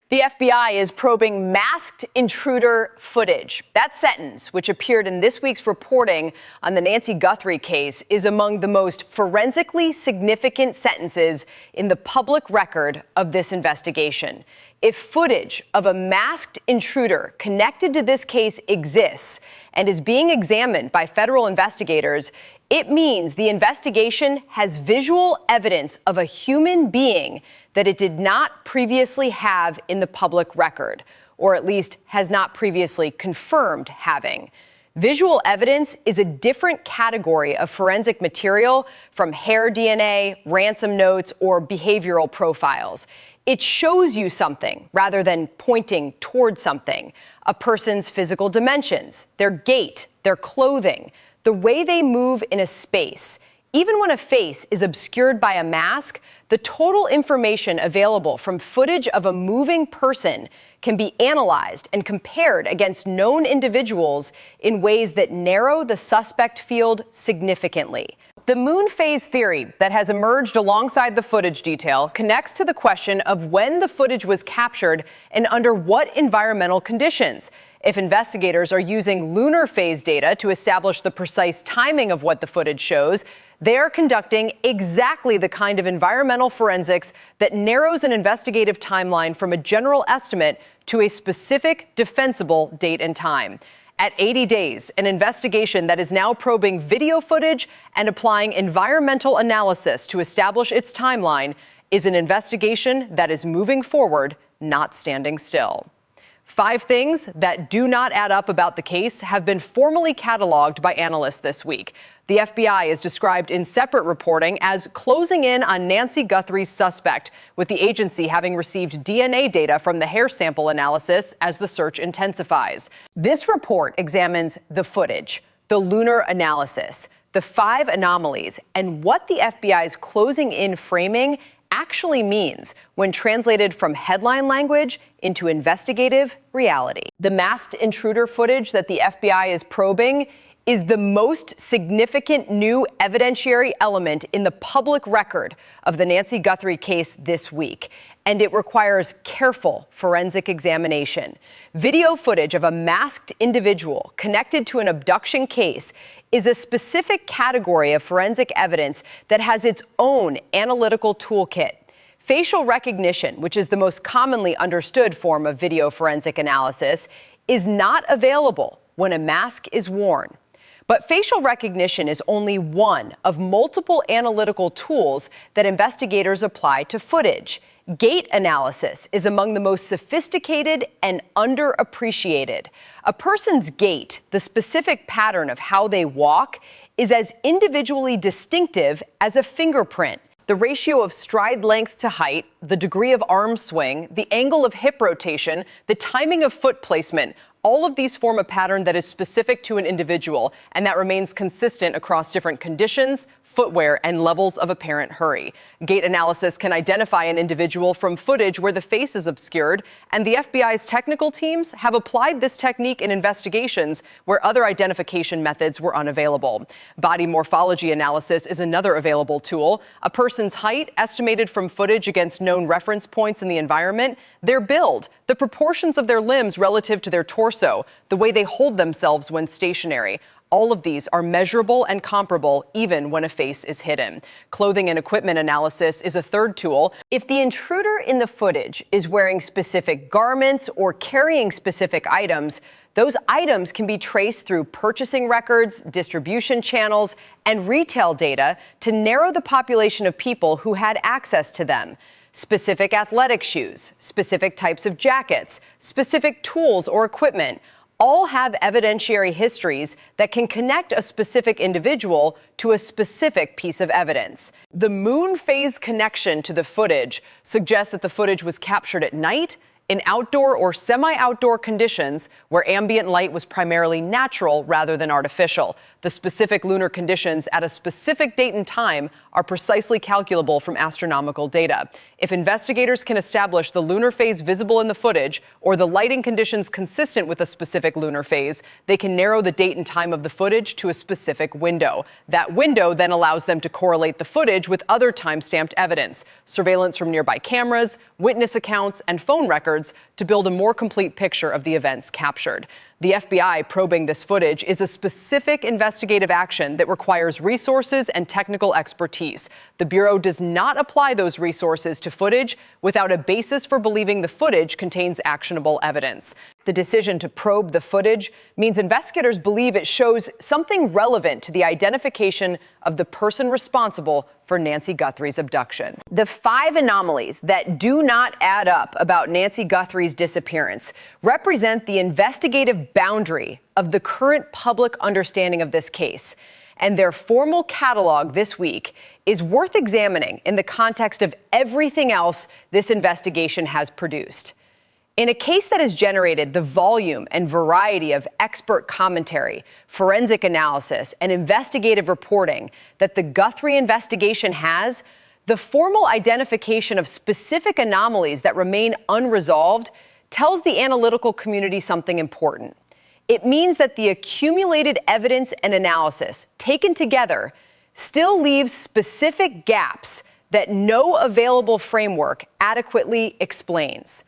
The FBI is probing masked intruder footage. That sentence, which appeared in this week's reporting on the Nancy Guthrie case, is among the most forensically significant sentences in the public record of this investigation. If footage of a masked intruder connected to this case exists and is being examined by federal investigators, it means the investigation has visual evidence of a human being that it did not previously have in the public record, or at least has not previously confirmed having. Visual evidence is a different category of forensic material from hair DNA, ransom notes, or behavioral profiles. It shows you something rather than pointing toward something. A person's physical dimensions, their gait, their clothing, the way they move in a space. Even when a face is obscured by a mask, the total information available from footage of a moving person can be analyzed and compared against known individuals in ways that narrow the suspect field significantly. The moon phase theory that has emerged alongside the footage detail connects to the question of when the footage was captured and under what environmental conditions. If investigators are using lunar phase data to establish the precise timing of what the footage shows, they are conducting exactly the kind of environmental forensics that narrows an investigative timeline from a general estimate to a specific defensible date and time. At 80 days, an investigation that is now probing video footage and applying environmental analysis to establish its timeline is an investigation that is moving forward, not standing still. 5 things that do not add up about the case have been formally cataloged by analysts this week. The FBI is described in separate reporting as closing in on Nancy Guthrie's suspect, with the agency having received DNA data from the hair sample analysis as the search intensifies. This report examines the footage, the lunar analysis, the 5 anomalies, and what the FBI's closing in framing actually means when translated from headline language into investigative reality. The masked intruder footage that the FBI is probing is the most significant new evidentiary element in the public record of the Nancy Guthrie case this week, and it requires careful forensic examination. Video footage of a masked individual connected to an abduction case is a specific category of forensic evidence that has its own analytical toolkit. Facial recognition, which is the most commonly understood form of video forensic analysis, is not available when a mask is worn. But facial recognition is only one of multiple analytical tools that investigators apply to footage. Gait analysis is among the most sophisticated and underappreciated. A person's gait, the specific pattern of how they walk, is as individually distinctive as a fingerprint. The ratio of stride length to height, the degree of arm swing, the angle of hip rotation, the timing of foot placement, all of these form a pattern that is specific to an individual and that remains consistent across different conditions, footwear, and levels of apparent hurry. Gait analysis can identify an individual from footage where the face is obscured, and the FBI's technical teams have applied this technique in investigations where other identification methods were unavailable. Body morphology analysis is another available tool. A person's height, estimated from footage against known reference points in the environment, their build, the proportions of their limbs relative to their torso, the way they hold themselves when stationary. All of these are measurable and comparable even when a face is hidden. Clothing and equipment analysis is a third tool. If the intruder in the footage is wearing specific garments or carrying specific items, those items can be traced through purchasing records, distribution channels, and retail data to narrow the population of people who had access to them. Specific athletic shoes, specific types of jackets, specific tools or equipment all have evidentiary histories that can connect a specific individual to a specific piece of evidence. The moon phase connection to the footage suggests that the footage was captured at night, in outdoor or semi-outdoor conditions where ambient light was primarily natural rather than artificial. The specific lunar conditions at a specific date and time are are precisely calculable from astronomical data. If investigators can establish the lunar phase visible in the footage or the lighting conditions consistent with a specific lunar phase, they can narrow the date and time of the footage to a specific window. That window then allows them to correlate the footage with other time-stamped evidence, surveillance from nearby cameras, witness accounts, and phone records to build a more complete picture of the events captured. The FBI probing this footage is a specific investigative action that requires resources and technical expertise. The Bureau does not apply those resources to footage without a basis for believing the footage contains actionable evidence. The decision to probe the footage means investigators believe it shows something relevant to the identification of the person responsible for Nancy Guthrie's abduction. The 5 anomalies that do not add up about Nancy Guthrie's disappearance represent the investigative boundary of the current public understanding of this case. And their formal catalog this week is worth examining in the context of everything else this investigation has produced. In a case that has generated the volume and variety of expert commentary, forensic analysis, and investigative reporting that the Guthrie investigation has, the formal identification of specific anomalies that remain unresolved tells the analytical community something important. It means that the accumulated evidence and analysis, taken together, still leaves specific gaps that no available framework adequately explains.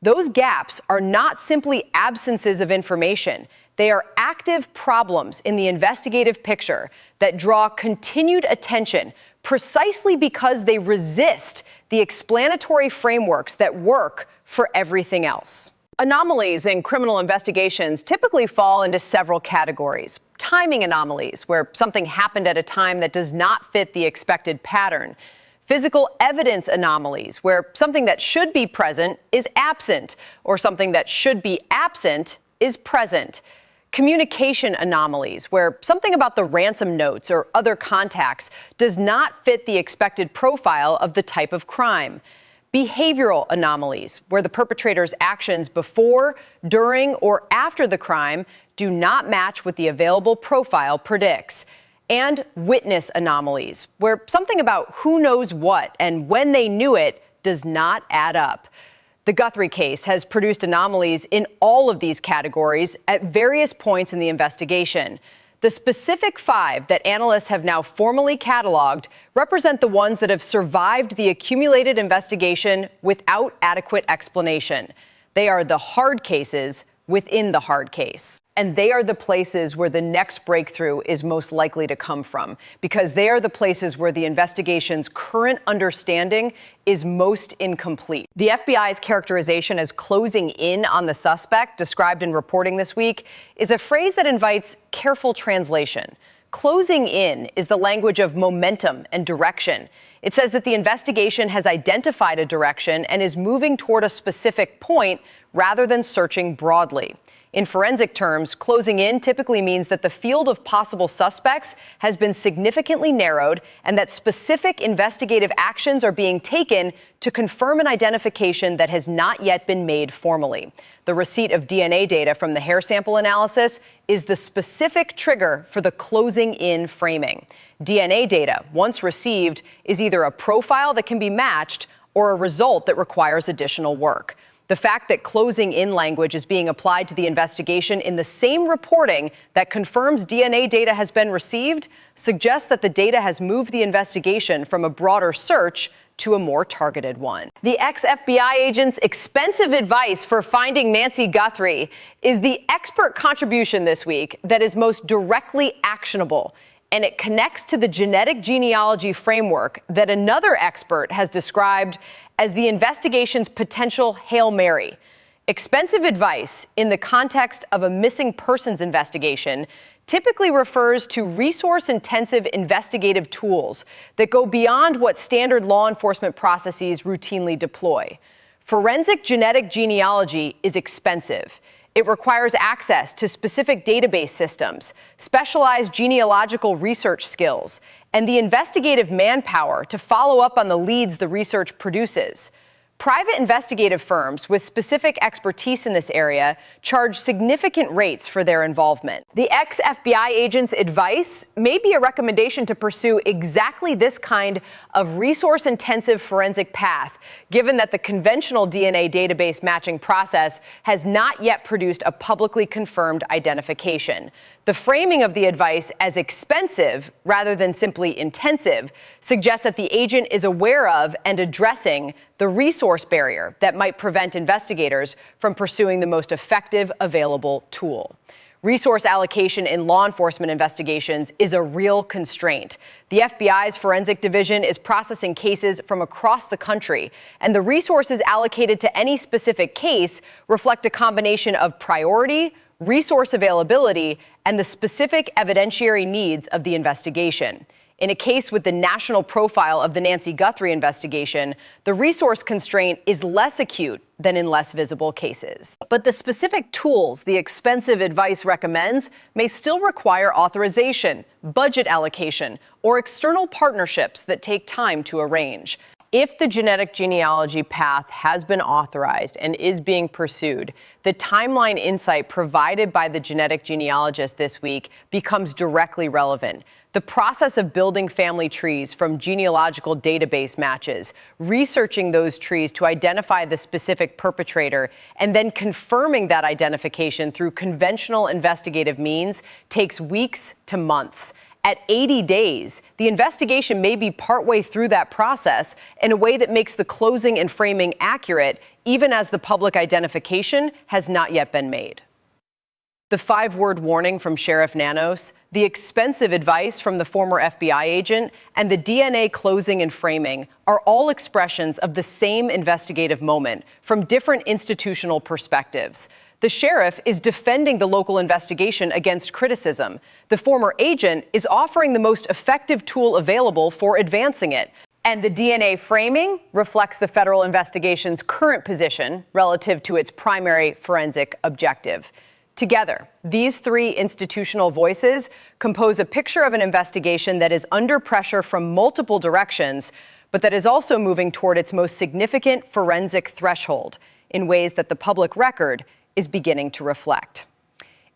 Those gaps are not simply absences of information. They are active problems in the investigative picture that draw continued attention precisely because they resist the explanatory frameworks that work for everything else. Anomalies in criminal investigations typically fall into several categories. Timing anomalies, where something happened at a time that does not fit the expected pattern. Physical evidence anomalies, where something that should be present is absent, or something that should be absent is present. Communication anomalies, where something about the ransom notes or other contacts does not fit the expected profile of the type of crime. Behavioral anomalies, where the perpetrator's actions before, during, or after the crime do not match what the available profile predicts. And witness anomalies, where something about who knows what and when they knew it does not add up. The Guthrie case has produced anomalies in all of these categories at various points in the investigation. The specific 5 that analysts have now formally cataloged represent the ones that have survived the accumulated investigation without adequate explanation. They are the hard cases within the hard case. And they are the places where the next breakthrough is most likely to come from, because they are the places where the investigation's current understanding is most incomplete. The FBI's characterization as closing in on the suspect, described in reporting this week, is a phrase that invites careful translation. Closing in is the language of momentum and direction. It says that the investigation has identified a direction and is moving toward a specific point rather than searching broadly. In forensic terms, closing in typically means that the field of possible suspects has been significantly narrowed and that specific investigative actions are being taken to confirm an identification that has not yet been made formally. The receipt of DNA data from the hair sample analysis is the specific trigger for the closing in framing. DNA data, once received, is either a profile that can be matched or a result that requires additional work. The fact that closing in language is being applied to the investigation in the same reporting that confirms DNA data has been received suggests that the data has moved the investigation from a broader search to a more targeted one. The ex-FBI agent's expensive advice for finding Nancy Guthrie is the expert contribution this week that is most directly actionable, and it connects to the genetic genealogy framework that another expert has described as the investigation's potential Hail Mary. Expensive advice in the context of a missing persons investigation typically refers to resource-intensive investigative tools that go beyond what standard law enforcement processes routinely deploy. Forensic genetic genealogy is expensive. It requires access to specific database systems, specialized genealogical research skills, and the investigative manpower to follow up on the leads the research produces. Private investigative firms with specific expertise in this area charge significant rates for their involvement. The ex-FBI agent's advice may be a recommendation to pursue exactly this kind of resource-intensive forensic path, given that the conventional DNA database matching process has not yet produced a publicly confirmed identification. The framing of the advice as expensive rather than simply intensive suggests that the agent is aware of and addressing the resource barrier that might prevent investigators from pursuing the most effective available tool. Resource allocation in law enforcement investigations is a real constraint. The FBI's forensic division is processing cases from across the country, and the resources allocated to any specific case reflect a combination of priority, resource availability, and the specific evidentiary needs of the investigation. In a case with the national profile of the Nancy Guthrie investigation, the resource constraint is less acute than in less visible cases. But the specific tools the expensive advice recommends may still require authorization, budget allocation, or external partnerships that take time to arrange. If the genetic genealogy path has been authorized and is being pursued, the timeline insight provided by the genetic genealogist this week becomes directly relevant. The process of building family trees from genealogical database matches, researching those trees to identify the specific perpetrator, and then confirming that identification through conventional investigative means takes weeks to months. At 80 days, the investigation may be partway through that process in a way that makes the closing and framing accurate, even as the public identification has not yet been made. The 5-word warning from Sheriff Nanos, the expensive advice from the former FBI agent, and the DNA closing and framing are all expressions of the same investigative moment from different institutional perspectives. The sheriff is defending the local investigation against criticism. The former agent is offering the most effective tool available for advancing it. And the DNA framing reflects the federal investigation's current position relative to its primary forensic objective. Together, these three institutional voices compose a picture of an investigation that is under pressure from multiple directions, but that is also moving toward its most significant forensic threshold in ways that the public record is beginning to reflect.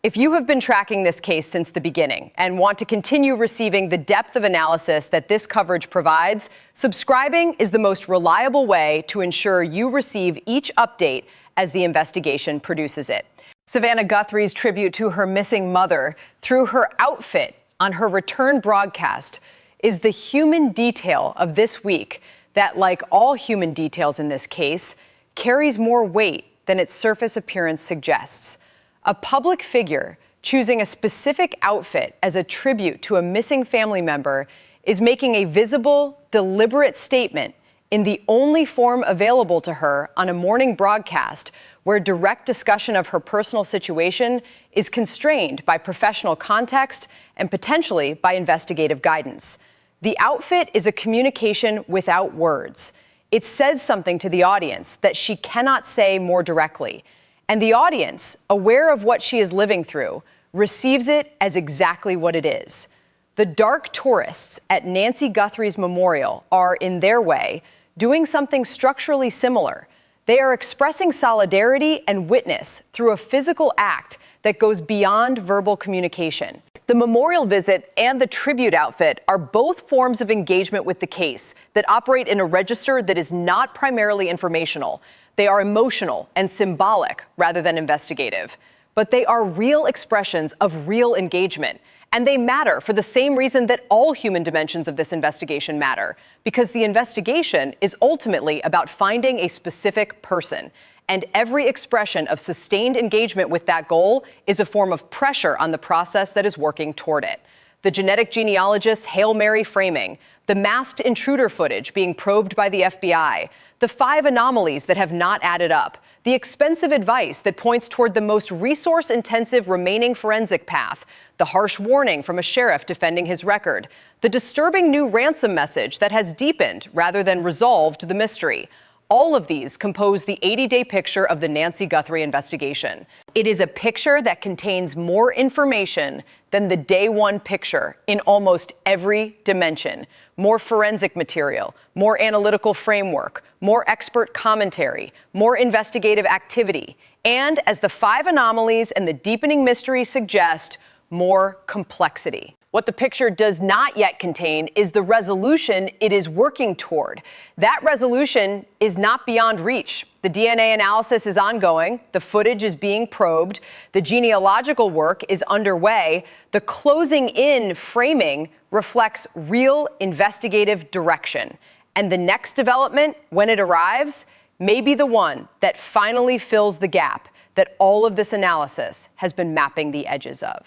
If you have been tracking this case since the beginning and want to continue receiving the depth of analysis that this coverage provides, subscribing is the most reliable way to ensure you receive each update as the investigation produces it. Savannah Guthrie's tribute to her missing mother through her outfit on her return broadcast is the human detail of this week that, like all human details in this case, carries more weight than its surface appearance suggests. A public figure choosing a specific outfit as a tribute to a missing family member is making a visible, deliberate statement in the only form available to her on a morning broadcast where direct discussion of her personal situation is constrained by professional context and potentially by investigative guidance. The outfit is a communication without words. It says something to the audience that she cannot say more directly. And the audience, aware of what she is living through, receives it as exactly what it is. The dark tourists at Nancy Guthrie's memorial are, in their way, doing something structurally similar. They are expressing solidarity and witness through a physical act that goes beyond verbal communication. The memorial visit and the tribute outfit are both forms of engagement with the case that operate in a register that is not primarily informational. They are emotional and symbolic rather than investigative. But they are real expressions of real engagement. And they matter for the same reason that all human dimensions of this investigation matter, because the investigation is ultimately about finding a specific person. And every expression of sustained engagement with that goal is a form of pressure on the process that is working toward it. The genetic genealogist's Hail Mary framing, the masked intruder footage being probed by the FBI, the 5 anomalies that have not added up, the expensive advice that points toward the most resource-intensive remaining forensic path, the harsh warning from a sheriff defending his record, the disturbing new ransom message that has deepened rather than resolved the mystery. All of these compose the 80-day picture of the Nancy Guthrie investigation. It is a picture that contains more information than the day one picture in almost every dimension. More forensic material, more analytical framework, more expert commentary, more investigative activity, and, as the 5 anomalies and the deepening mystery suggest, more complexity. What the picture does not yet contain is the resolution it is working toward. That resolution is not beyond reach. The DNA analysis is ongoing. The footage is being probed. The genealogical work is underway. The closing in framing reflects real investigative direction. And the next development, when it arrives, may be the one that finally fills the gap that all of this analysis has been mapping the edges of.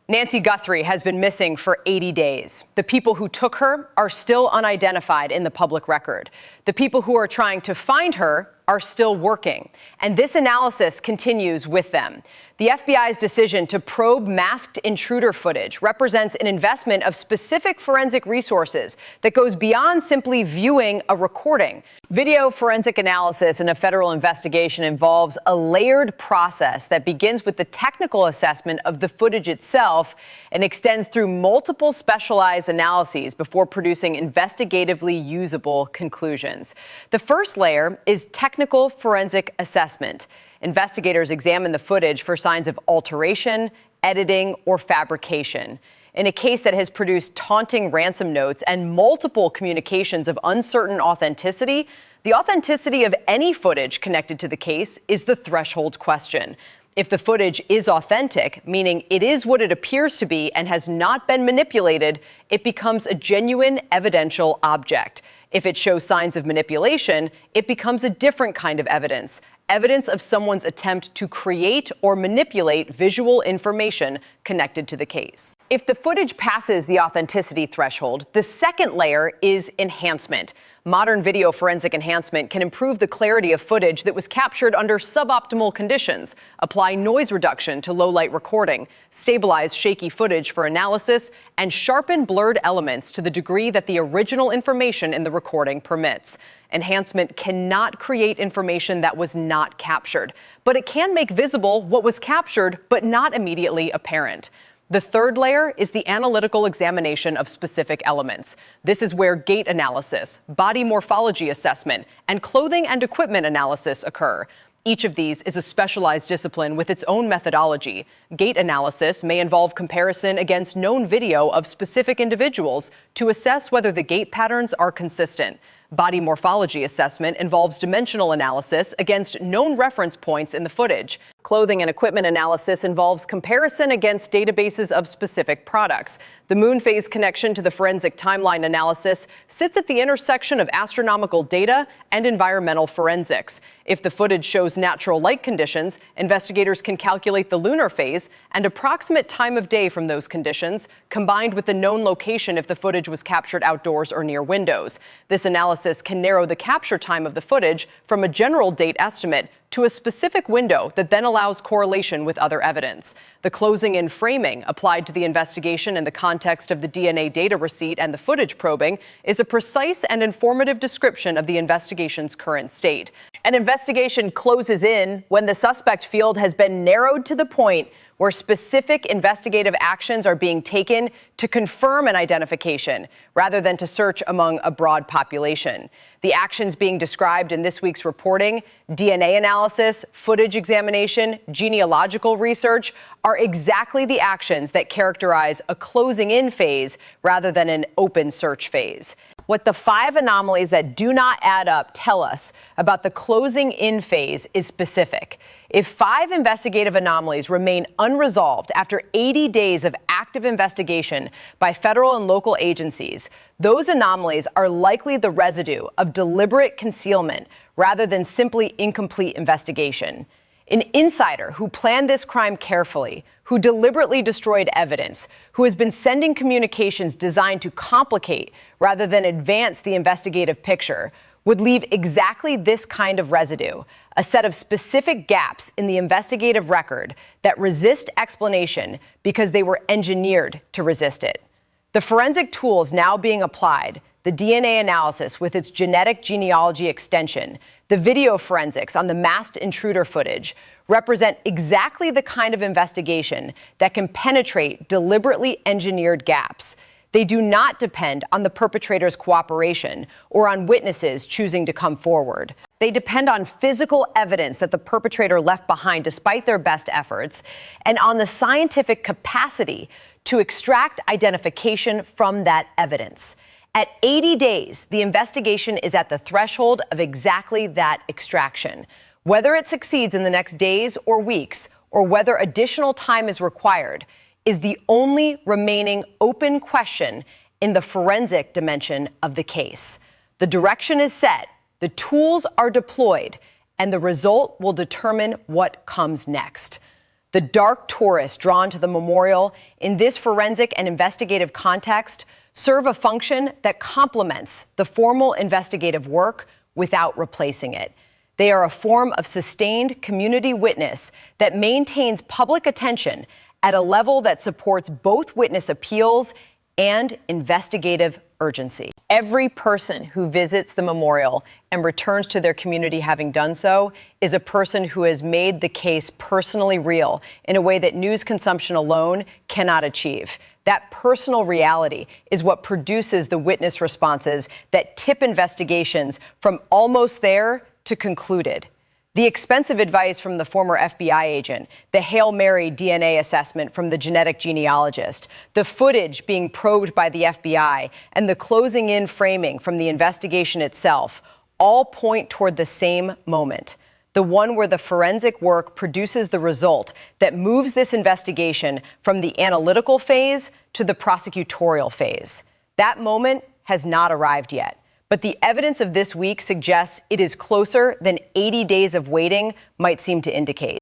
Nancy Guthrie has been missing for 80 days. The people who took her are still unidentified in the public record. The people who are trying to find her are still working, and this analysis continues with them. The FBI's decision to probe masked intruder footage represents an investment of specific forensic resources that goes beyond simply viewing a recording. Video forensic analysis in a federal investigation involves a layered process that begins with the technical assessment of the footage itself and extends through multiple specialized analyses before producing investigatively usable conclusions. The first layer is technical forensic assessment. Investigators examine the footage for signs of alteration, editing, or fabrication. In a case that has produced taunting ransom notes and multiple communications of uncertain authenticity, the authenticity of any footage connected to the case is the threshold question. If the footage is authentic, meaning it is what it appears to be and has not been manipulated, it becomes a genuine evidential object. If it shows signs of manipulation, it becomes a different kind of evidence. Evidence of someone's attempt to create or manipulate visual information connected to the case. If the footage passes the authenticity threshold, the second layer is enhancement. Modern video forensic enhancement can improve the clarity of footage that was captured under suboptimal conditions, apply noise reduction to low-light recording, stabilize shaky footage for analysis, and sharpen blurred elements to the degree that the original information in the recording permits. Enhancement cannot create information that was not captured, but it can make visible what was captured but not immediately apparent. The third layer is the analytical examination of specific elements. This is where gait analysis, body morphology assessment, and clothing and equipment analysis occur. Each of these is a specialized discipline with its own methodology. Gait analysis may involve comparison against known video of specific individuals to assess whether the gait patterns are consistent. Body morphology assessment involves dimensional analysis against known reference points in the footage. Clothing and equipment analysis involves comparison against databases of specific products. The moon phase connection to the forensic timeline analysis sits at the intersection of astronomical data and environmental forensics. If the footage shows natural light conditions, investigators can calculate the lunar phase and approximate time of day from those conditions, combined with the known location if the footage was captured outdoors or near windows. This analysis can narrow the capture time of the footage from a general date estimate to a specific window that then allows correlation with other evidence. The closing in framing applied to the investigation in the context of the DNA data receipt and the footage probing is a precise and informative description of the investigation's current state. An investigation closes in when the suspect field has been narrowed to the point where specific investigative actions are being taken to confirm an identification rather than to search among a broad population. The actions being described in this week's reporting, DNA analysis, footage examination, genealogical research, are exactly the actions that characterize a closing in phase rather than an open search phase. What the 5 anomalies that do not add up tell us about the closing in phase is specific. If 5 investigative anomalies remain unresolved after 80 days of active investigation by federal and local agencies, those anomalies are likely the residue of deliberate concealment rather than simply incomplete investigation. An insider who planned this crime carefully, who deliberately destroyed evidence, who has been sending communications designed to complicate rather than advance the investigative picture, would leave exactly this kind of residue, a set of specific gaps in the investigative record that resist explanation because they were engineered to resist it. The forensic tools now being applied, the DNA analysis with its genetic genealogy extension, the video forensics on the masked intruder footage represent exactly the kind of investigation that can penetrate deliberately engineered gaps. They do not depend on the perpetrator's cooperation or on witnesses choosing to come forward. They depend on physical evidence that the perpetrator left behind despite their best efforts, and on the scientific capacity to extract identification from that evidence. At 80 days, the investigation is at the threshold of exactly that extraction. Whether it succeeds in the next days or weeks, or whether additional time is required, is the only remaining open question in the forensic dimension of the case. The direction is set, the tools are deployed, and the result will determine what comes next. The dark tourists drawn to the memorial in this forensic and investigative context serve a function that complements the formal investigative work without replacing it. They are a form of sustained community witness that maintains public attention at a level that supports both witness appeals and investigative urgency. Every person who visits the memorial and returns to their community having done so is a person who has made the case personally real in a way that news consumption alone cannot achieve. That personal reality is what produces the witness responses that tip investigations from almost there to concluded. The expensive advice from the former FBI agent, the Hail Mary DNA assessment from the genetic genealogist, the footage being probed by the FBI, and the closing in framing from the investigation itself all point toward the same moment, the one where the forensic work produces the result that moves this investigation from the analytical phase to the prosecutorial phase. That moment has not arrived yet. But the evidence of this week suggests it is closer than 80 days of waiting might seem to indicate.